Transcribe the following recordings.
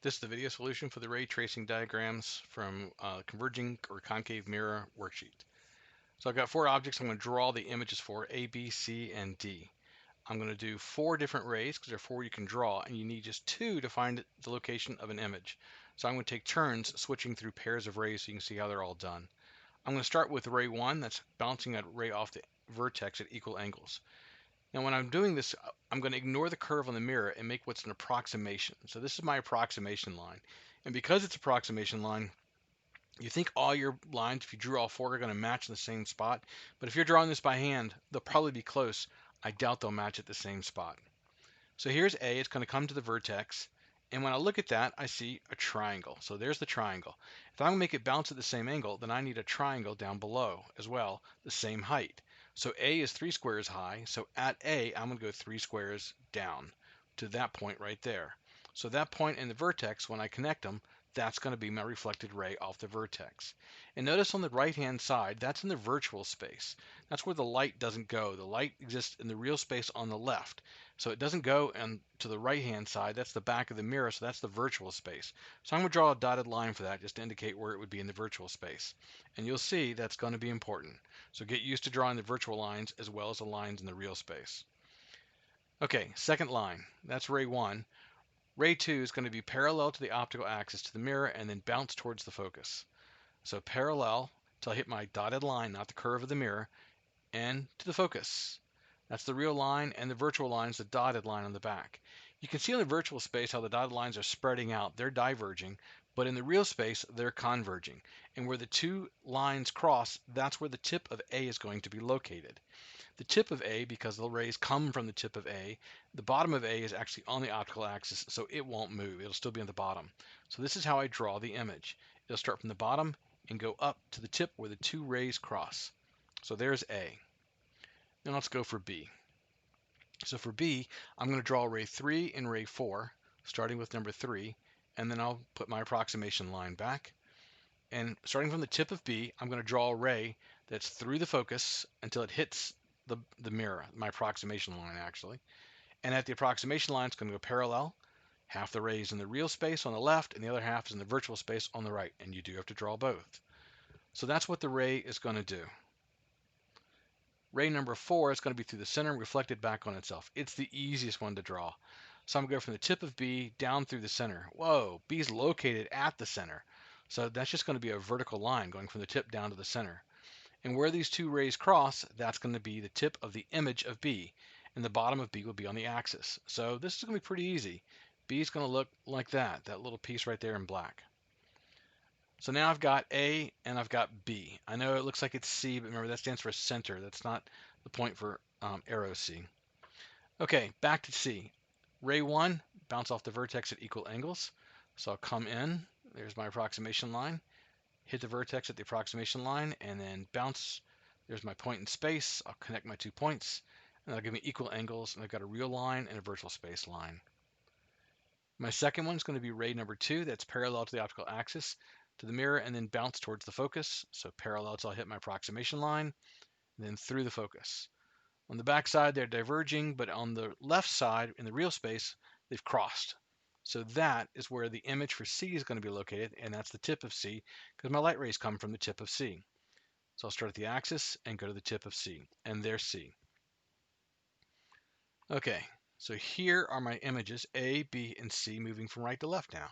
This is the video solution for the ray tracing diagrams from Converging or Concave Mirror worksheet. So I've got four objects I'm going to draw the images for, A, B, C, and D. I'm going to do four different rays because there are four you can draw, and you need just two to find the location of an image. So I'm going to take turns switching through pairs of rays so you can see how they're all done. I'm going to start with ray 1, that's bouncing a ray off the vertex at equal angles. Now when I'm doing this, I'm going to ignore the curve on the mirror and make what's an approximation. So this is my approximation line. And because it's approximation line, you think all your lines, if you drew all four, are going to match in the same spot. But if you're drawing this by hand, they'll probably be close. I doubt they'll match at the same spot. So here's A. It's going to come to the vertex. And when I look at that, I see a triangle. So there's the triangle. If I'm going to make it bounce at the same angle, then I need a triangle down below as well, the same height. So A is 3 squares high. So at A, I'm going to go 3 squares down to that point right there. So that point in the vertex, when I connect them, that's going to be my reflected ray off the vertex. And notice on the right-hand side, that's in the virtual space. That's where the light doesn't go. The light exists in the real space on the left. So it doesn't go to the right-hand side. That's the back of the mirror, so that's the virtual space. So I'm going to draw a dotted line for that just to indicate where it would be in the virtual space. And you'll see that's going to be important. So get used to drawing the virtual lines as well as the lines in the real space. Okay, second line. That's ray 1. Ray 2 is going to be parallel to the optical axis to the mirror and then bounce towards the focus. So parallel till I hit my dotted line, not the curve of the mirror, and to the focus. That's the real line, and the virtual line is the dotted line on the back. You can see in the virtual space how the dotted lines are spreading out. They're diverging, but in the real space, they're converging. And where the two lines cross, that's where the tip of A is going to be located. The tip of A, because the rays come from the tip of A, the bottom of A is actually on the optical axis, so it won't move. It'll still be on the bottom. So this is how I draw the image. It'll start from the bottom and go up to the tip where the two rays cross. So there's A. Now let's go for B. So for B, I'm going to draw ray 3 and ray 4, starting with number 3, and then I'll put my approximation line back. And starting from the tip of B, I'm going to draw a ray that's through the focus until it hits the mirror, my approximation line actually. And at the approximation line, it's going to go parallel. Half the ray is in the real space on the left, and the other half is in the virtual space on the right. And you do have to draw both. So that's what the ray is going to do. Ray number 4 is going to be through the center and reflected back on itself. It's the easiest one to draw. So I'm going to go from the tip of B down through the center. Whoa, B is located at the center. So that's just going to be a vertical line going from the tip down to the center. And where these two rays cross, that's going to be the tip of the image of B. And the bottom of B will be on the axis. So this is going to be pretty easy. B is going to look like that little piece right there in black. So now I've got A and I've got B. I know it looks like it's C, but remember that stands for center. That's not the point for arrow C. Okay, back to C. Ray 1, bounce off the vertex at equal angles. So I'll come in, there's my approximation line, hit the vertex at the approximation line, and then bounce. There's my point in space. I'll connect my 2 points, and that'll give me equal angles, and I've got a real line and a virtual space line. My second one is going to be ray number 2, that's parallel to the optical axis to the mirror and then bounce towards the focus. So parallel till I hit my approximation line, and then through the focus. On the back side, they're diverging, but on the left side, in the real space, they've crossed. So that is where the image for C is going to be located, and that's the tip of C, because my light rays come from the tip of C. So I'll start at the axis and go to the tip of C, and there's C. Okay, so here are my images, A, B, and C, moving from right to left now.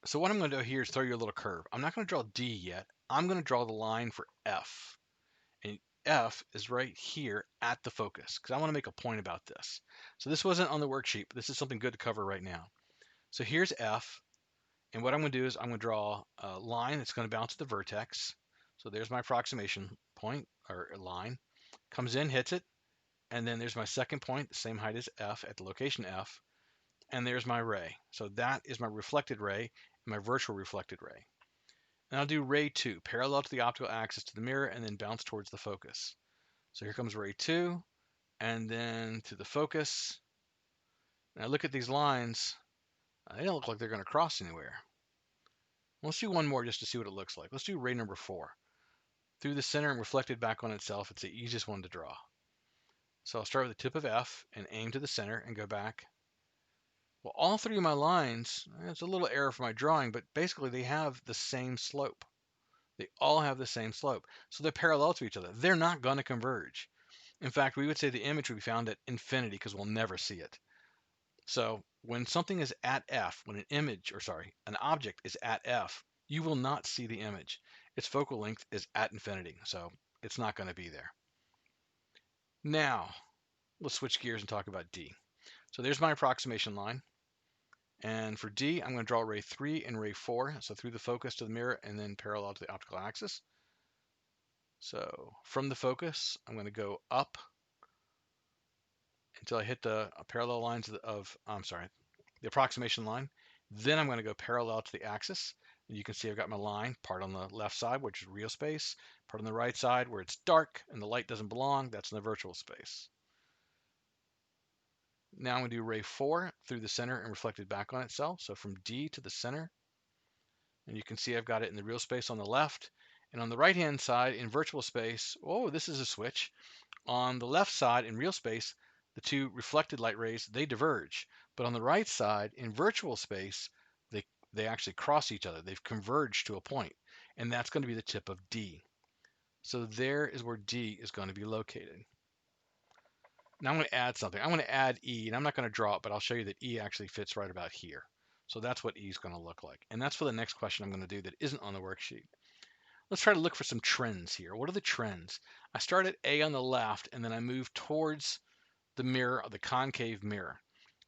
So what I'm going to do here is throw you a little curve. I'm not going to draw D yet. I'm going to draw the line for F. And F is right here at the focus because I want to make a point about this. So this wasn't on the worksheet, but this is something good to cover right now. So here's F. And what I'm going to do is I'm going to draw a line that's going to bounce at the vertex. So there's my approximation point or line. Comes in, hits it. And then there's my second point, the same height as F at the location F. And there's my ray. So that is my reflected ray and my virtual reflected ray. And I'll do ray 2, parallel to the optical axis to the mirror and then bounce towards the focus. So here comes ray 2 and then to the focus. And I look at these lines, they don't look like they're going to cross anywhere. Let's do one more just to see what it looks like. Let's do ray number 4. Through the center and reflected back on itself, it's the easiest one to draw. So I'll start with the tip of F and aim to the center and go back. Well, all three of my lines, it's a little error for my drawing, but basically they have the same slope. They all have the same slope. So they're parallel to each other. They're not going to converge. In fact, we would say the image would be found at infinity because we'll never see it. So when something is at F, when an object is at F, you will not see the image. Its focal length is at infinity, so it's not going to be there. Now, let's switch gears and talk about D. So there's my approximation line. And for D, I'm going to draw ray 3 and ray 4, so through the focus to the mirror and then parallel to the optical axis. So from the focus, I'm going to go up until I hit the parallel lines the approximation line. Then I'm going to go parallel to the axis. And you can see I've got my line, part on the left side, which is real space, part on the right side where it's dark and the light doesn't belong, that's in the virtual space. Now I'm going to do ray 4 through the center and reflected back on itself. So from D to the center, and you can see I've got it in the real space on the left. And on the right-hand side in virtual space, oh, this is a switch. On the left side in real space, the two reflected light rays, they diverge. But on the right side in virtual space, they actually cross each other. They've converged to a point, and that's going to be the tip of D. So there is where D is going to be located. Now I'm going to add something. I'm going to add E, and I'm not going to draw it, but I'll show you that E actually fits right about here. So that's what E is going to look like. And that's for the next question I'm going to do that isn't on the worksheet. Let's try to look for some trends here. What are the trends? I start at A on the left, and then I move towards the mirror, the concave mirror.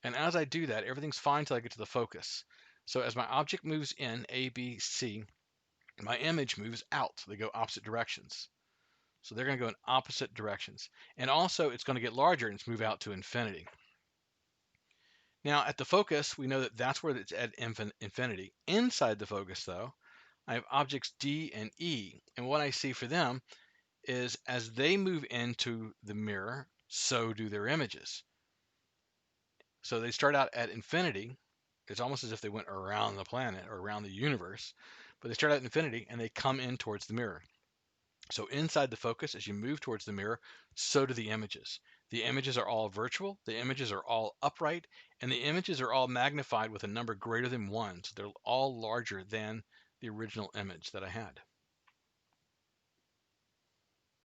And as I do that, everything's fine until I get to the focus. So as my object moves in, A, B, C, my image moves out. They go opposite directions. So they're going to go in opposite directions. And also, it's going to get larger and it's move out to infinity. Now, at the focus, we know that that's where it's at infinity. Inside the focus, though, I have objects D and E. And what I see for them is as they move into the mirror, so do their images. So they start out at infinity. It's almost as if they went around the planet or around the universe, but they start out at infinity and they come in towards the mirror. So inside the focus, as you move towards the mirror, so do the images. The images are all virtual, the images are all upright, and the images are all magnified with a number greater than 1. So they're all larger than the original image that I had.